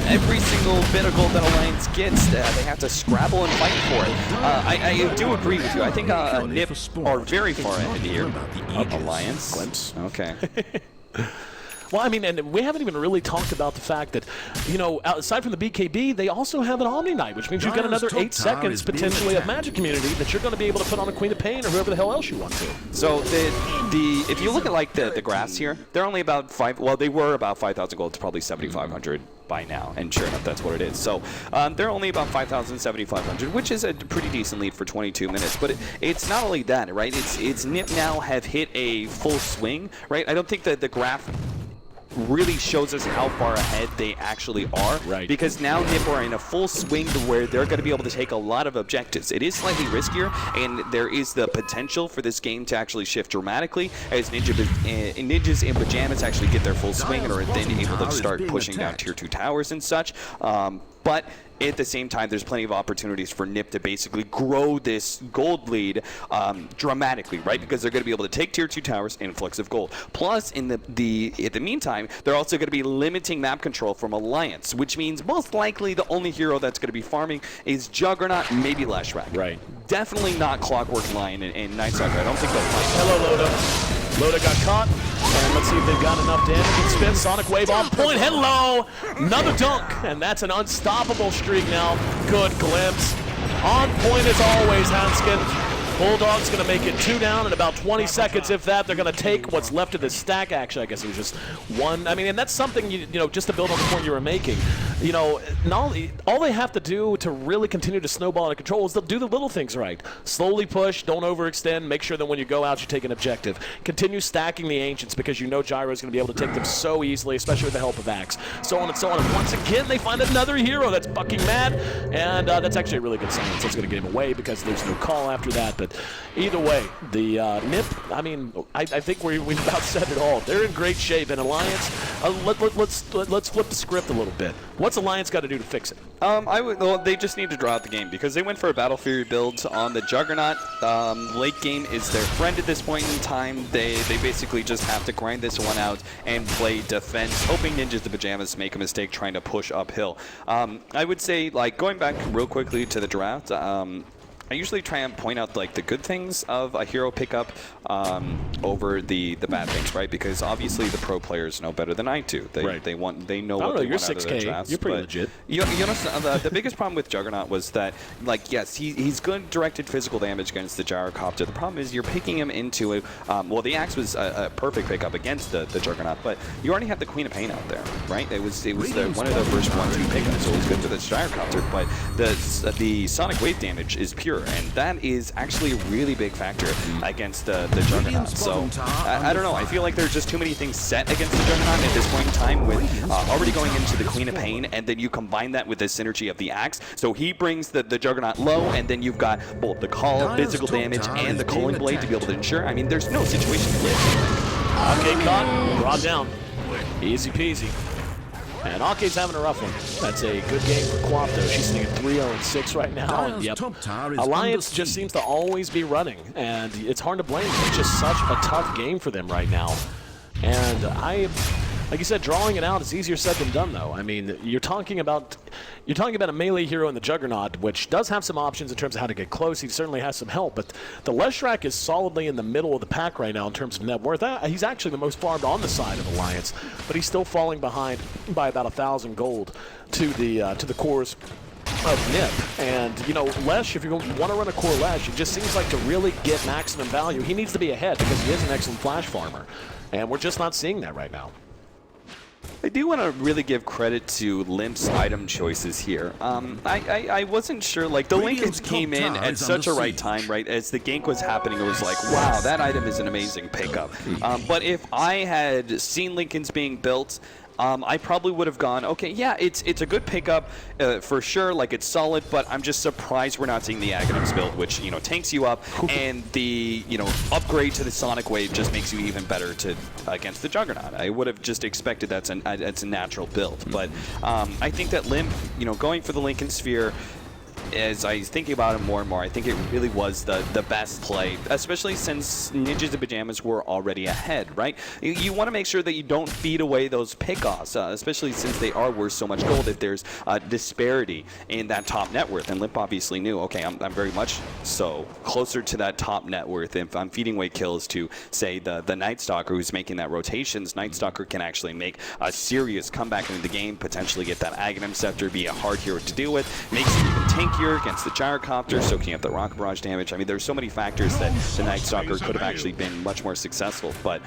Every single bit of gold that Alliance gets, they have to scrabble and fight for it. I do agree with you. I think NiP are very far ahead here of Alliance. Glimpse. Okay. Well, I mean, and we haven't even really talked about the fact that, aside from the BKB, they also have an Omni Knight, which means you've got another 8 seconds potentially of magic immunity that you're going to be able to put on a Queen of Pain or whoever the hell else you want to. So if you look at like the graphs here, they're only about they were about 5,000 gold to probably 7,500 by now, and sure enough, that's what it is. So they're only about 5,000, 7,500, which is a pretty decent lead for 22 minutes. But it's not only that, right? It's NiP now have hit a full swing, right? I don't think that the graph really shows us how far ahead they actually are. Right. Because now NiP are in a full swing to where they're going to be able to take a lot of objectives. It is slightly riskier, and there is the potential for this game to actually shift dramatically as Ninjas and Pyjamas actually get their full swing and are then able to start pushing down tier 2 towers and such. But at the same time, there's plenty of opportunities for NiP to basically grow this gold lead dramatically, right? Because they're going to be able to take tier 2 towers, influx of gold. Plus, in the meantime, they're also going to be limiting map control from Alliance, which means most likely the only hero that's going to be farming is Juggernaut, maybe Leshrac. Right. Definitely not Clockwork Lion and Nightstalker. I don't think they'll fight. Hello, Loda. Loda got caught, and let's see if they've got enough damage. And spin, Sonic Wave on point. Hello! Another dunk, and that's an unstoppable streak now. Good glimpse. On point as always, Hanskin. Bulldog's going to make it 2 down in about 20 seconds, if that. They're going to take what's left of the stack. Actually, I guess it was just 1. I mean, and that's something, you know, just to build on the point you were making. You know, all they have to do to really continue to snowball out of control is they'll do the little things right. Slowly push, don't overextend, make sure that when you go out, you take an objective. Continue stacking the Ancients because you know Gyro's going to be able to take them so easily, especially with the help of Axe. So on and so on. And once again, they find another hero that's bucking mad, and that's actually a really good sign. So it's going to get him away because there's no call after that. But either way, the NiP, I mean, I think we've about said it all. They're in great shape. And Alliance, let's flip the script a little bit. What's Alliance got to do to fix it? Well, they just need to draw out the game because they went for a Battle Fury build on the Juggernaut. Late game is their friend at this point in time. They basically just have to grind this one out and play defense, hoping Ninjas and Pyjamas make a mistake trying to push uphill. I would say, like, going back real quickly to the draft, I usually try and point out like the good things of a hero pickup over the bad things, right? Because obviously the pro players know better than I do. They know what they want out of their drafts. You're pretty legit. You know, the biggest problem with Juggernaut was that, like, yes, he's good directed physical damage against the Gyrocopter. The problem is you're picking him into a well, the Axe was a perfect pickup against the Juggernaut, but you already have the Queen of Pain out there, right? It was one of the first 1-2 pickups, so it was good for the Gyrocopter, but the Sonic Wave damage is pure. And that is actually a really big factor against the Juggernaut. So, I don't know. I feel like there's just too many things set against the Juggernaut at this point in time with already going into the Queen of Pain, and then you combine that with the synergy of the Axe. So he brings the Juggernaut low, and then you've got both the call, physical damage, and the Culling Blade to be able to ensure. I mean, there's no situation to live. Okay, caught, brought down. Easy peasy. And Ake's having a rough one. That's a good game for Quap, though. She's sitting at 3-0-6 right now. Yep. Alliance just seems to always be running, and it's hard to blame them. It's just such a tough game for them right now. And like you said, drawing it out is easier said than done, though. I mean, you're talking about a melee hero in the Juggernaut, which does have some options in terms of how to get close. He certainly has some help, but the Leshrac is solidly in the middle of the pack right now in terms of net worth. He's actually the most farmed on the side of Alliance, but he's still falling behind by about 1,000 gold to the cores of NiP. And, you know, Lesh, if you want to run a core Lesh, it just seems like to really get maximum value, he needs to be ahead because he is an excellent flash farmer, and we're just not seeing that right now. I do want to really give credit to Limp's item choices here. I wasn't sure, like, the Lincolns came in at such a right time, right? As the gank was happening, it was like, wow, that item is an amazing pickup. But if I had seen Lincolns being built, I probably would have gone, okay, yeah, it's a good pickup for sure, like it's solid, but I'm just surprised we're not seeing the Aghanims build, which, you know, tanks you up, and the, you know, upgrade to the Sonic Wave just makes you even better against the Juggernaut. I would have just expected that's a natural build, but I think that Limp, you know, going for the Lincoln Sphere, as I was thinking about it more and more, I think it really was the best play, especially since Ninjas and Pyjamas were already ahead, right? You want to make sure that you don't feed away those pickoffs, especially since they are worth so much gold if there's a disparity in that top net worth. And Limp obviously knew, okay, I'm very much so closer to that top net worth if I'm feeding away kills to, say, the Night Stalker who's making that rotations. Night Stalker can actually make a serious comeback into the game, potentially get that Aghanim Scepter, be a hard hero to deal with, makes it even tankier riskier against the gyrocopter, soaking up the rocket barrage damage. I mean, there's so many factors that the Night Stalker could have actually been much more successful, but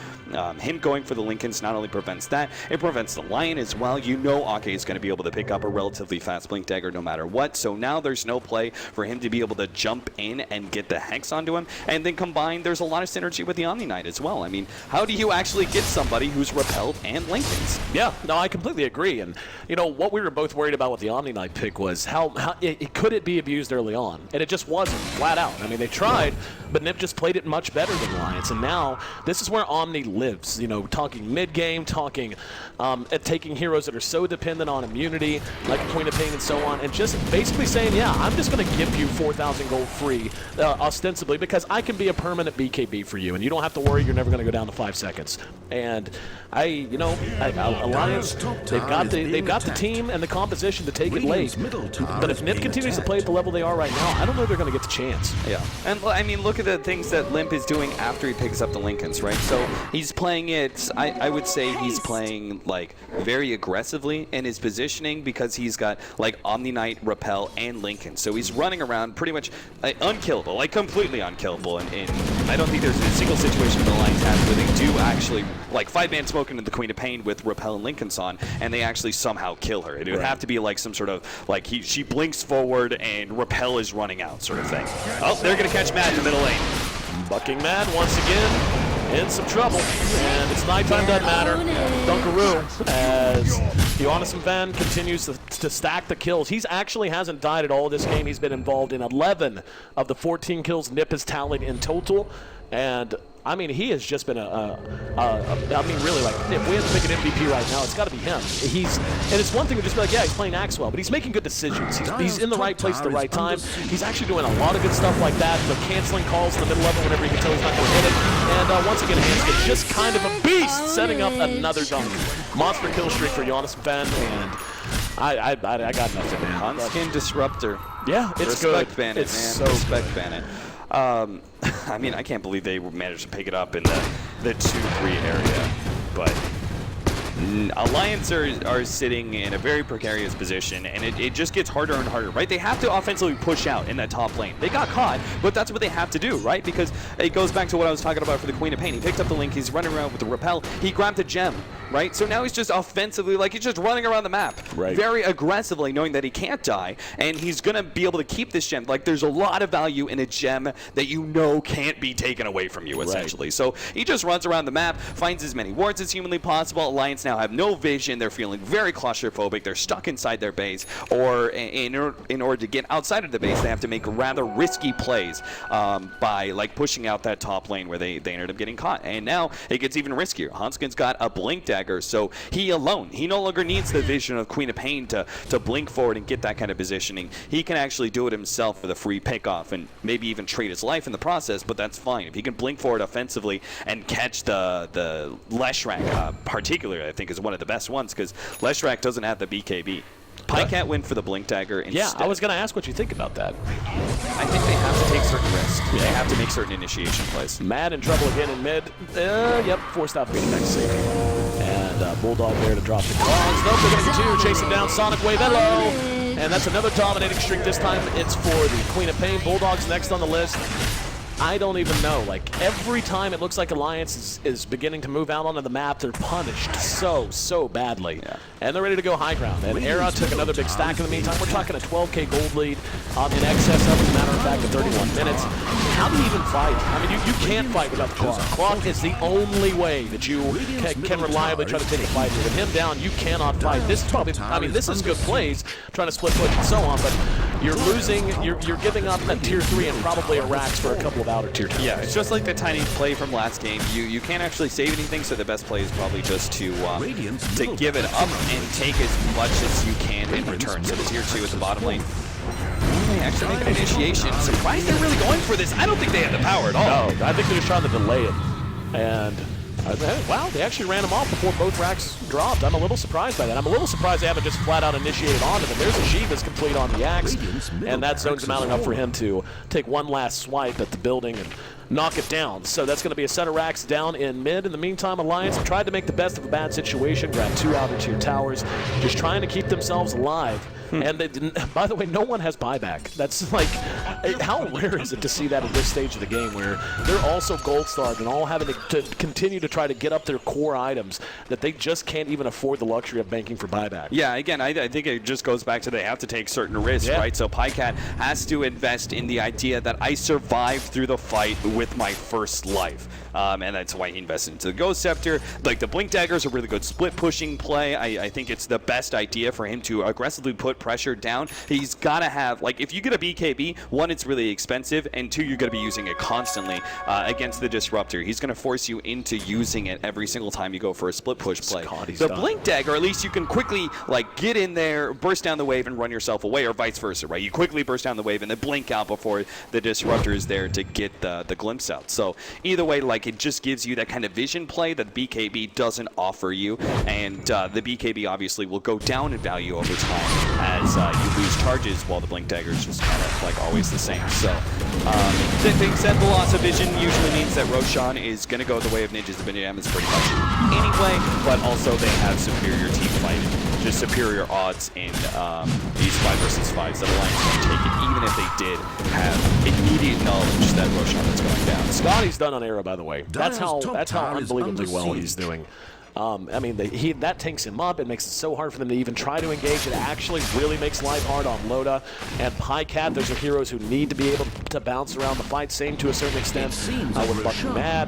him going for the Lincolns not only prevents that, it prevents the Lion as well. You know Ake is going to be able to pick up a relatively fast Blink Dagger no matter what, so now there's no play for him to be able to jump in and get the Hex onto him, and then combined, there's a lot of synergy with the Omni Knight as well. I mean, how do you actually get somebody who's repelled and Lincolns? Yeah, no, I completely agree, and you know, what we were both worried about with the Omni Knight pick was how could it be abused early on, and it just wasn't, flat out. I mean, they tried, but NiP just played it much better than Alliance, and now this is where Omni lives, you know, talking mid-game, talking at taking heroes that are so dependent on immunity, like Queen of Pain and so on, and just basically saying, yeah, I'm just going to give you 4,000 gold free, ostensibly, because I can be a permanent BKB for you, and you don't have to worry you're never going to go down to 5 seconds. And Alliance, they've got the team and the composition to take it late, but if NiP continues to play at the level they are right now, I don't know if they're going to get the chance. Yeah, and I mean, look at the things that Limp is doing after he picks up the Lincolns, right? So he's playing it, I would say he's playing like very aggressively in his positioning because he's got like Omni Knight, Repel, and Lincoln. So he's running around pretty much unkillable, like completely unkillable. And I don't think there's a single situation the Lions have where they do actually like 5-man smoke into the Queen of Pain with Repel and Lincoln's on, and they actually somehow kill her. It would have to be like some sort of like she blinks forward and Repel is running out sort of thing. Oh, they're gonna catch Matt in the middle lane. Bucking Mad once again in some trouble, and it's nighttime, doesn't matter. Dunkaroo, as the Honest Van continues to stack the kills. He actually hasn't died at all this game. He's been involved in 11 of the 14 kills NiP has tallied in total, and I mean, he has just been I mean, really, like, if we have to pick an MVP right now, it's got to be him. And it's one thing to just be like, yeah, he's playing Axwell, but he's making good decisions. He's in the right place at the right time. He's actually doing a lot of good stuff like that, but canceling calls in the middle level whenever he can tell he's not going to hit it. And once again, Hanskin just kind of a beast, setting up another dunk. Monster kill streak for Jonas Van, and I got nothing, man. Hanskin Disruptor. Yeah, it's Respect good. Bandit, It's man. so Respect Bandit. I mean, I can't believe they managed to pick it up in the 2-3 area, but Alliance are sitting in a very precarious position, and it just gets harder and harder, right? They have to offensively push out in that top lane. They got caught, but that's what they have to do, right? Because it goes back to what I was talking about for the Queen of Pain. He picked up the Link, he's running around with the Repel, he grabbed a gem, right? So now he's just offensively, like, he's just running around the map, very aggressively, knowing that he can't die, and he's going to be able to keep this gem. Like, there's a lot of value in a gem that you know can't be taken away from you, essentially. So he just runs around the map, finds as many wards as humanly possible. Alliance now have no vision. They're feeling very claustrophobic. They're stuck inside their base, or in order to get outside of the base, they have to make rather risky plays by like pushing out that top lane where they ended up getting caught. And now it gets even riskier. Hanskin's got a Blink Dagger, so he alone, he no longer needs the vision of Queen of Pain to blink forward and get that kind of positioning. He can actually do it himself with a free pickoff and maybe even trade his life in the process, but that's fine. If he can blink forward offensively and catch the Leshrac, particularly, I think is one of the best ones, because Leshrac doesn't have the BKB. Pycat went for the Blink Dagger instead. Yeah, I was going to ask what you think about that. I think they have to take certain risks. Yeah. They have to make certain initiation plays. Mad in trouble again in mid. Yep, forced out beating back to safety. And Bulldog there to drop the claws. Nope, they're going to continue chasing down Sonic Wave. Hello! And that's another dominating streak. This time it's for the Queen of Pain. Bulldog's next on the list. I don't even know. Like, every time it looks like Alliance is beginning to move out onto the map, they're punished so badly. Yeah. And they're ready to go high ground. And Era took another big stack in the meantime. We're talking a 12K gold lead in excess of, as a matter of fact, in 31 minutes. How do you even fight? I mean, you can't fight without the clock. Clock is the only way that you can reliably try to take a fight. With him down, you cannot fight. This is probably, I mean, this is good plays, trying to split push and so on, but you're losing, you're giving up a tier 3 and probably a Rax for a couple of outer tier 2. Yeah, it's just like the tiny play from last game. You can't actually save anything, so the best play is probably just to give it up and take as much as you can in return. So the tier 2 at the bottom lane. They actually make an initiation. Surprised they're really going for this. I don't think they have the power at all. No, I think they're just trying to delay it. And wow, they actually ran him off before both racks dropped. I'm a little surprised by that. I'm a little surprised they haven't just flat out initiated onto them. There's a Shiva's complete on the axe, and that zones him out enough for him to take one last swipe at the building. And knock it down. So that's going to be a set of racks down in mid. In the meantime, Alliance have tried to make the best of a bad situation, grab 2 outer tier towers, just trying to keep themselves alive. And they didn't, by the way, no one has buyback. That's like, how rare is it to see that at this stage of the game where they're also gold starved and all having to continue to try to get up their core items that they just can't even afford the luxury of banking for buyback. Yeah, again, I think it just goes back to they have to take certain risks, right? So Pycat has to invest in the idea that I survived through the fight with my first life. And that's why he invested into the Ghost Scepter. Like, the Blink Dagger is a really good split pushing play. I think it's the best idea for him to aggressively put pressure down. He's got to have, like, if you get a BKB, 1, it's really expensive, and 2, you're going to be using it constantly against the Disruptor. He's going to force you into using it every single time you go for a split push play. The Blink Dagger, at least you can quickly, like, get in there, burst down the wave, and run yourself away, or vice versa, right? You quickly burst down the wave and then blink out before the Disruptor is there to get the glimpse out. So either way, like, it just gives you that kind of vision play that the BKB doesn't offer you, and the BKB obviously will go down in value over time as you lose charges, while the Blink Dagger is just kind of like always the same. So that being said, the loss of vision usually means that Roshan is going to go the way of Ninjas of Pyjamas pretty much anyway, but also they have superior team fighting, just superior odds in these 5 versus 5s that Alliance can take it, even if they did have immediate knowledge that Roshan is going down. Scotty's done on Arrow, by the way. That's how unbelievably well he's doing. I mean, that tanks him up. It makes it so hard for them to even try to engage. It actually really makes life hard on Loda and Pycat. Those are heroes who need to be able to bounce around the fight. Same to a certain extent with Lucky Mad.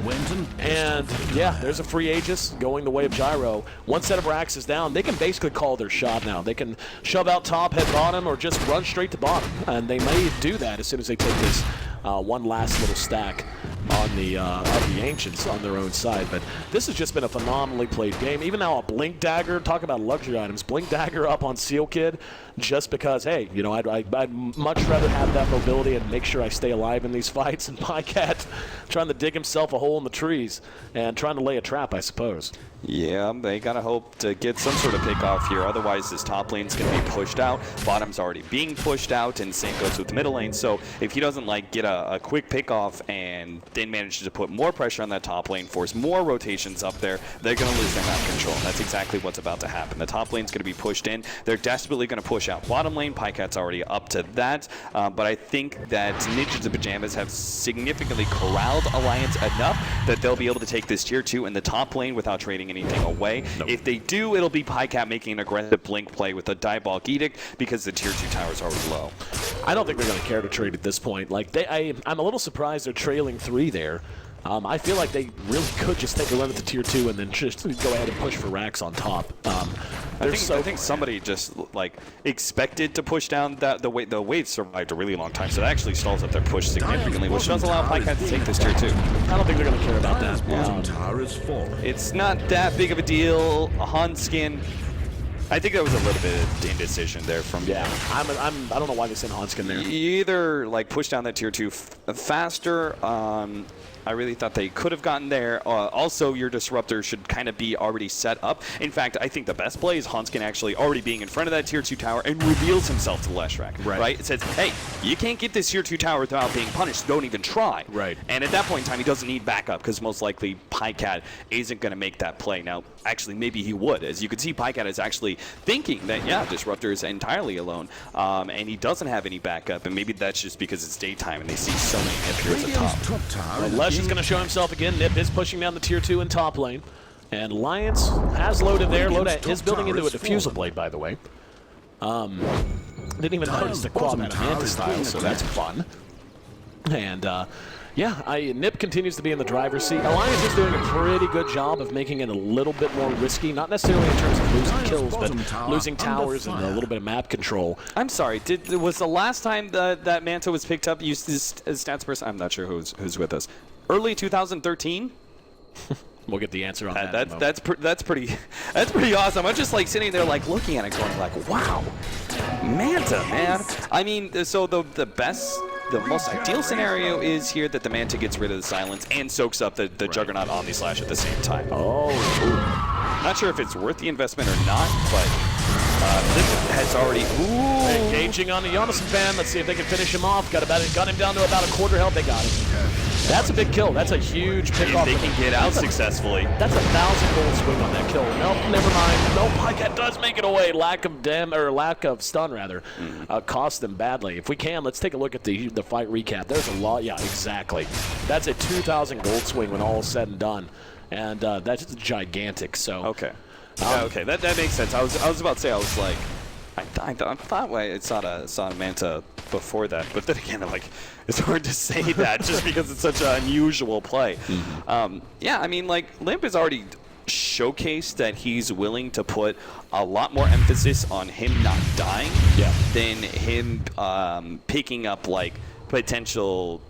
And yeah, there's a free Aegis going the way of Gyro. One set of racks is down. They can basically call their shot now. They can shove out top, head bottom, or just run straight to bottom. And they may do that as soon as they take this one last little stack on the of the Ancients on their own side. But this has just been a phenomenally played game. Even now, a Blink Dagger, talk about luxury items, Blink Dagger up on Seal Kid, just because, hey, you know, I'd much rather have that mobility and make sure I stay alive in these fights. And Pycat trying to dig himself a hole in the trees and trying to lay a trap, I suppose. Yeah, they gotta hope to get some sort of pick off here. Otherwise, this top lane's gonna be pushed out. Bottom's already being pushed out, and same goes with middle lane. So if he doesn't like get a quick pick off and then manages to put more pressure on that top lane, force more rotations up there, they're gonna lose their map control. And that's exactly what's about to happen. The top lane's gonna be pushed in. They're desperately gonna push out bottom lane. Pycat's already up to that, but I think that Ninjas of Pyjamas have significantly corralled Alliance enough that they'll be able to take this tier 2 in the top lane without trading anything away. Nope. If they do, it'll be Pycat making an aggressive blink play with a Diabolic Edict because the tier 2 tower is already low. I don't think they're going to care to trade at this point. Like I'm a little surprised they're trailing 3 there. I feel like they really could just take a run at the tier 2 and then just go ahead and push for racks on top. I think somebody just like expected to push down the wave survived a really long time, so that actually stalls up their push significantly, which does allow Pycat to take this tier 2. I don't think they're going to care about that. It's not that big of a deal. Hanskin, I think that was a little bit of indecision there from. Yeah, I don't know why they sent Hanskin there. You either like push down that tier 2 faster. I really thought they could have gotten there. Also, your Disruptor should kind of be already set up. In fact, I think the best play is Hanskin actually already being in front of that tier 2 tower and reveals himself to the last rack. Right? It says, hey, you can't get this tier 2 tower without being punished. Don't even try. Right. And at that point in time, he doesn't need backup because most likely Pycat isn't going to make that play. Now, actually, maybe he would. As you can see, Pycat is actually thinking that, yeah, Disruptor is entirely alone, and he doesn't have any backup, and maybe that's just because it's daytime and they see so many NiP heroes at top. Lesh is going to show himself again. NiP is pushing down the tier 2 in top lane, and Alliance has loaded there. Loda is building into a diffusal blade, by the way. Didn't even notice the quad Manta style, so that's fun. And yeah, NiP continues to be in the driver's seat. Alliance is doing a pretty good job of making it a little bit more risky, not necessarily in terms of losing kills, but losing towers and a little bit of map control. I'm sorry, was the last time that Manta was picked up used as stats person? I'm not sure who's with us. Early 2013? We'll get the answer on that. That's pretty awesome. I'm just like sitting there like looking at it going like, wow, Manta, man. I mean, so the most ideal scenario is here that the Manta gets rid of the silence and soaks up the Juggernaut Omnislash at the same time. Oh. Not sure if it's worth the investment or not, but this has already... Engaging on the Giannis fan. Let's see if they can finish him off. Got him down to about a quarter health. They got him. That's a big kill. That's a huge pickoff. If they can get out successfully. That's a 1,000 gold swing on that kill. Nope, never mind. No, Pycat does make it away. Lack of stun rather, cost them badly. If we can, let's take a look at the fight recap. There's a lot. Yeah, exactly. That's a 2,000 gold swing when all is said and done, and that's gigantic. So okay, okay, that makes sense. I was about to say, I was like, I thought I saw a Manta before that, but then again, like, it's hard to say that just because it's such an unusual play. Yeah, I mean, like, Limp has already showcased that he's willing to put a lot more emphasis on him not dying than him picking up like potential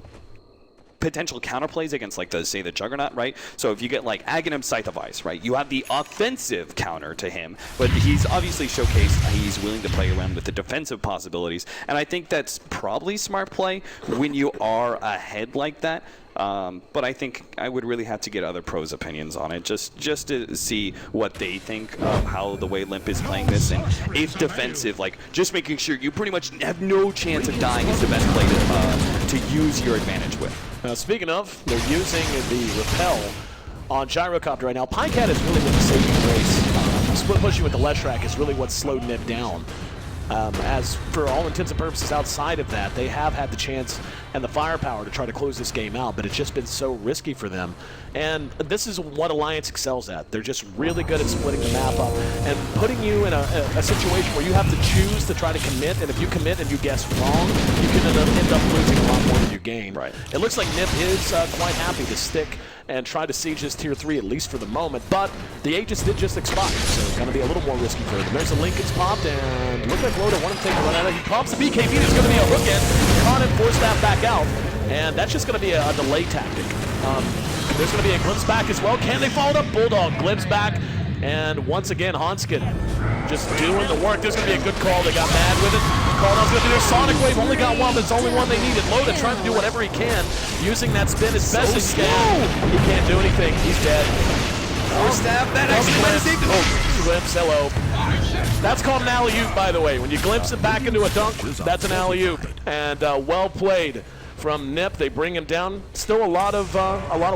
counterplays against, like, say the Juggernaut, right? So if you get like Aghanim Scythe of Ice, right, you have the offensive counter to him, but he's obviously showcased he's willing to play around with the defensive possibilities, and I think that's probably smart play when you are ahead like that. But I think I would really have to get other pros' opinions on it, just to see what they think of how the way Limp is playing this, and if defensive, like just making sure you pretty much have no chance of dying is the best play to use your advantage with. Now, speaking of, they're using the repel on Gyrocopter right now. Pycat is really the saving grace. Split pushing with the Leshrac is really what slowed NiP down. As for all intents and purposes outside of that, they have had the chance and the firepower to try to close this game out, but it's just been so risky for them. And this is what Alliance excels at. They're just really good at splitting the map up and putting you in a situation where you have to choose to try to commit, and if you commit and you guess wrong, you can end up losing a lot more than you gain. Right. It looks like NiP is quite happy to stick and try to siege this tier 3, at least for the moment, but the Aegis did just expire, so it's going to be a little more risky for them. There's a link, it's popped, and look like Loda wanted to take a run at it. He pops the BKB, there's going to be a hook in, caught him, forced that back out, and that's just going to be a delay tactic. There's going to be a glimpse back as well. Can they follow it up? Bulldog glimpse back, and once again, Hanskin just doing the work. There's going to be a good call. They got mad with it. Calldown's going to do their Sonic Wave. Only got one, but it's the only one they needed. Loda trying to do whatever he can, using that spin as best as he can. He can't do anything. He's dead. Force stab, that actually might have saved him. Oh, glimpse, hello. That's called an alley-oop, by the way. When you glimpse it back into a dunk, that's an alley-oop. And well played from NiP. They bring him down. Still a lot of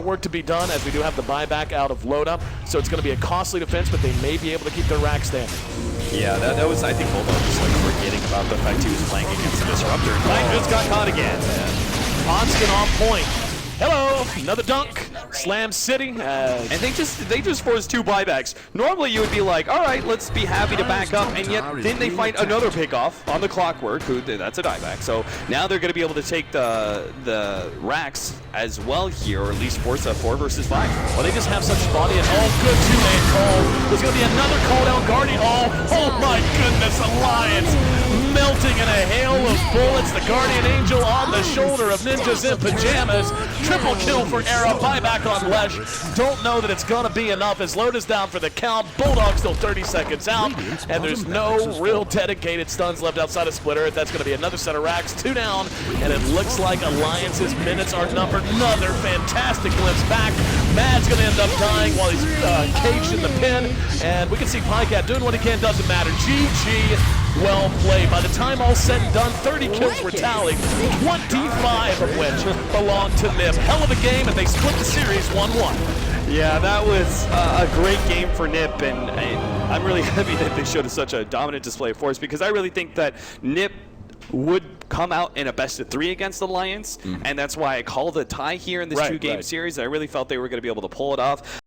work to be done, as we do have the buyback out of Loda. So it's going to be a costly defense, but they may be able to keep their rack standing. Yeah, that was, I think, Bulldog just like forgetting about the fact he was playing against the Disruptor. And just got caught again. Hanskin on point. Hello, another dunk. Slam City. And they just forced 2 buybacks. Normally you would be like, all right, let's be happy to back up, and yet then they find another pickoff on the Clockwork, that's a dieback. So now they're going to be able to take the racks as well here, or at least force a 4 versus 5. Well, they just have such body, and good 2-man call. There's going to be another call down Guardian. Oh my goodness, Alliance melting in a hail of bullets. The Guardian Angel on the shoulder of Ninjas in Pyjamas. Triple kill for Era, buyback on Lesh. Don't know that it's going to be enough as Loda's down for the count. Bulldog still 30 seconds out, and there's no real dedicated stuns left outside of Splitter. That's going to be another set of racks, 2 down, and it looks like Alliance's minutes are numbered. Another fantastic glimpse back. Mad's going to end up dying while he's caged in the pin, and we can see Pycat doing what he can, doesn't matter. GG. Well played. By the time all said and done, 30 kills were tallied, 25 of which belonged to NiP. Hell of a game, and they split the series 1-1. Yeah, that was a great game for NiP, and I'm really happy that they showed us such a dominant display of force, because I really think that NiP would come out in a best-of-3 against Alliance, and that's why I called a tie here in this 2-game series. I really felt they were going to be able to pull it off.